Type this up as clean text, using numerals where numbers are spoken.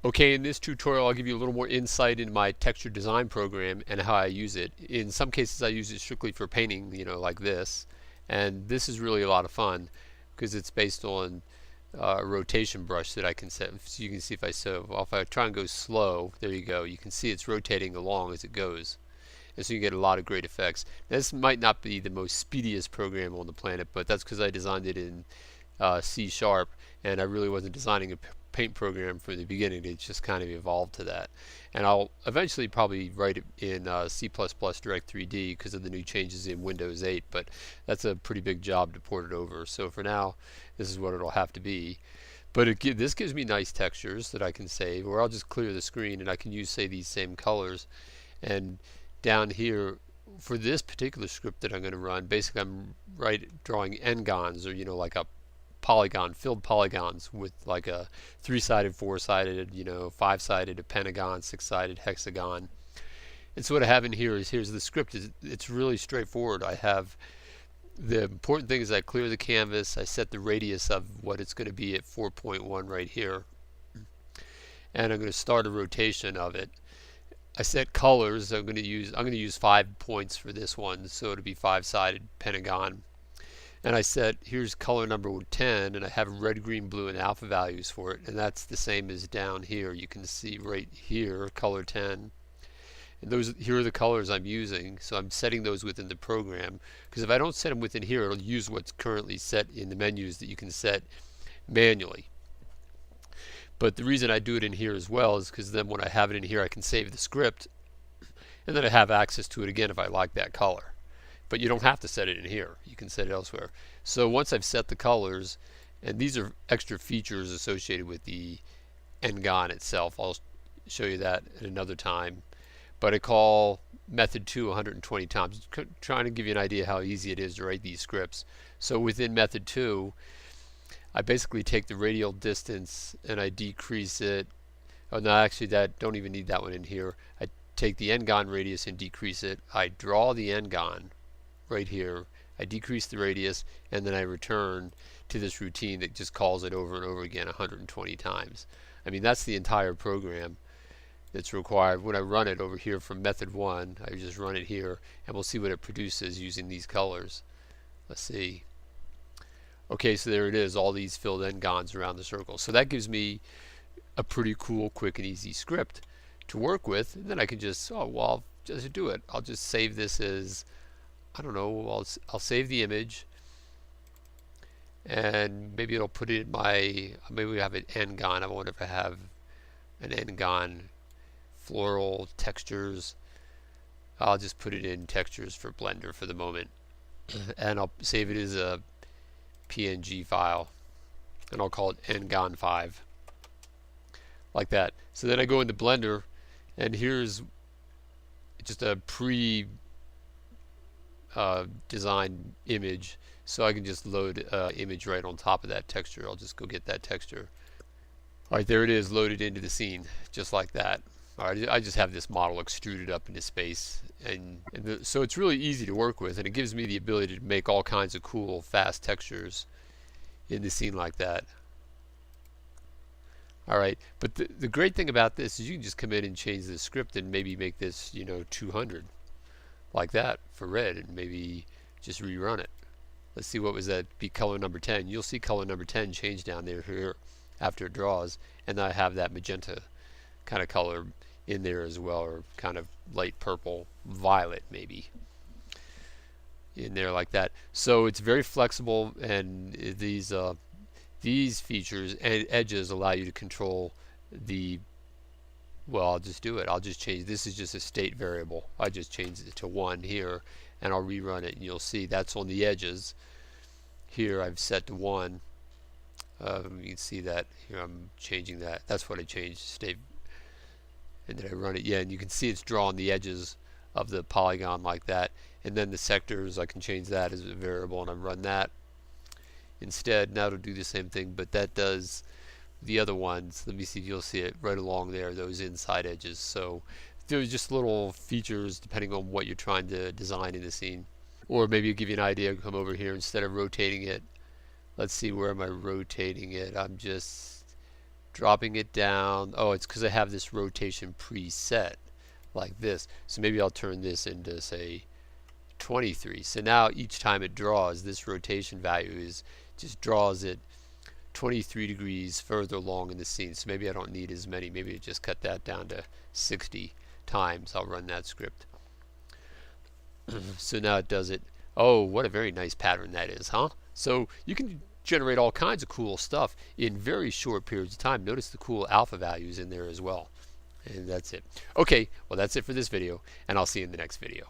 Okay, in this tutorial I'll give you a little more insight into my texture design program and how I use it. In some cases I use it strictly for painting, like this. And this is really a lot of fun because it's based on a rotation brush that I can set. So you can see if I try and go slow, there you go. You can see it's rotating along as it goes. And so you get a lot of great effects. This might not be the most speediest program on the planet, but that's because I designed it in C Sharp, and I really wasn't designing a paint program from the beginning. It just kind of evolved to that. And I'll eventually probably write it in C++ Direct 3D because of the new changes in Windows 8, but that's a pretty big job to port it over. So for now, this is what it'll have to be. But this gives me nice textures that I can save, or I'll just clear the screen and I can use, say, these same colors. And down here, for this particular script that I'm going to run, basically I'm drawing nGons, or like a polygon, filled polygons with like a 3-sided, 4-sided, 5-sided, a pentagon, 6-sided, hexagon. And so what I have in here is, here's the script. It's really straightforward. I have the important thing is I clear the canvas, I set the radius of what it's going to be at 4.1 right here, and I'm going to start a rotation of it. I set colors. I'm going to use 5 points for this one, so it'll be 5-sided pentagon. And I set, here's color number 10, and I have red, green, blue, and alpha values for it, and that's the same as down here. You can see right here, color 10. And here are the colors I'm using, so I'm setting those within the program, because if I don't set them within here, it'll use what's currently set in the menus that you can set manually. But the reason I do it in here as well is because then when I have it in here, I can save the script, and then I have access to it again if I like that color. But you don't have to set it in here. You can set it elsewhere. So once I've set the colors, and these are extra features associated with the nGon itself. I'll show you that at another time. But I call method 2 120 times, trying to give you an idea how easy it is to write these scripts. So within method 2, I basically take the radial distance and I decrease it. Oh no, actually don't even need that one in here. I take the nGon radius and decrease it. I draw the nGon right here. I decrease the radius, and then I return to this routine that just calls it over and over again 120 times. I mean, that's the entire program that's required. When I run it over here from method 1, I just run it here, and we'll see what it produces using these colors. Let's see. Okay, so there it is, all these filled nGons around the circle. So that gives me a pretty cool, quick, and easy script to work with. And then I can just, I'll just do it. I'll just save this as, I don't know, I'll save the image, and maybe it'll put it in maybe we have an nGon. I wonder if I have an nGon floral textures. I'll just put it in textures for Blender for the moment, and I'll save it as a PNG file, and I'll call it nGon 5, like that. So then I go into Blender, and here's just a designed image, so I can just load image right on top of that texture. I'll just go get that texture. Alright, there it is, loaded into the scene, just like that. Alright, I just have this model extruded up into space, so it's really easy to work with, and it gives me the ability to make all kinds of cool, fast textures in the scene like that. Alright, but the great thing about this is you can just come in and change the script and maybe make this, 200, like that, for red, and maybe just rerun it. Let's see, what was that? Be color number 10. You'll see color number 10 change down there here after it draws, and I have that magenta kind of color in there as well, or kind of light purple, violet maybe, in there like that. So it's very flexible, and these features and edges allow you to control well, I'll just do it. I'll just change. This is just a state variable. I just changed it to 1 here, and I'll rerun it, and you'll see that's on the edges. Here I've set to 1. You can see that here I'm changing that. That's what I changed, state. And then I run it, and you can see it's drawing the edges of the polygon like that. And then the sectors, I can change that as a variable, and I run that instead. Now it'll do the same thing, but that does the other ones. Let me see if you'll see it right along there, those inside edges. So there's just little features depending on what you're trying to design in the scene. Or maybe it'll give you an idea. Come over here, instead of rotating it, let's see, where am I rotating it? I'm just dropping it down. Oh, it's because I have this rotation preset like this. So maybe I'll turn this into, say, 23. So now each time it draws, this rotation value is just draws it 23 degrees further along in the scene. So maybe I don't need as many. Maybe I just cut that down to 60 times. I'll run that script. So now it does it. Oh, what a very nice pattern that is, huh? So you can generate all kinds of cool stuff in very short periods of time. Notice the cool alpha values in there as well. And that's it. Okay, well that's it for this video, and I'll see you in the next video.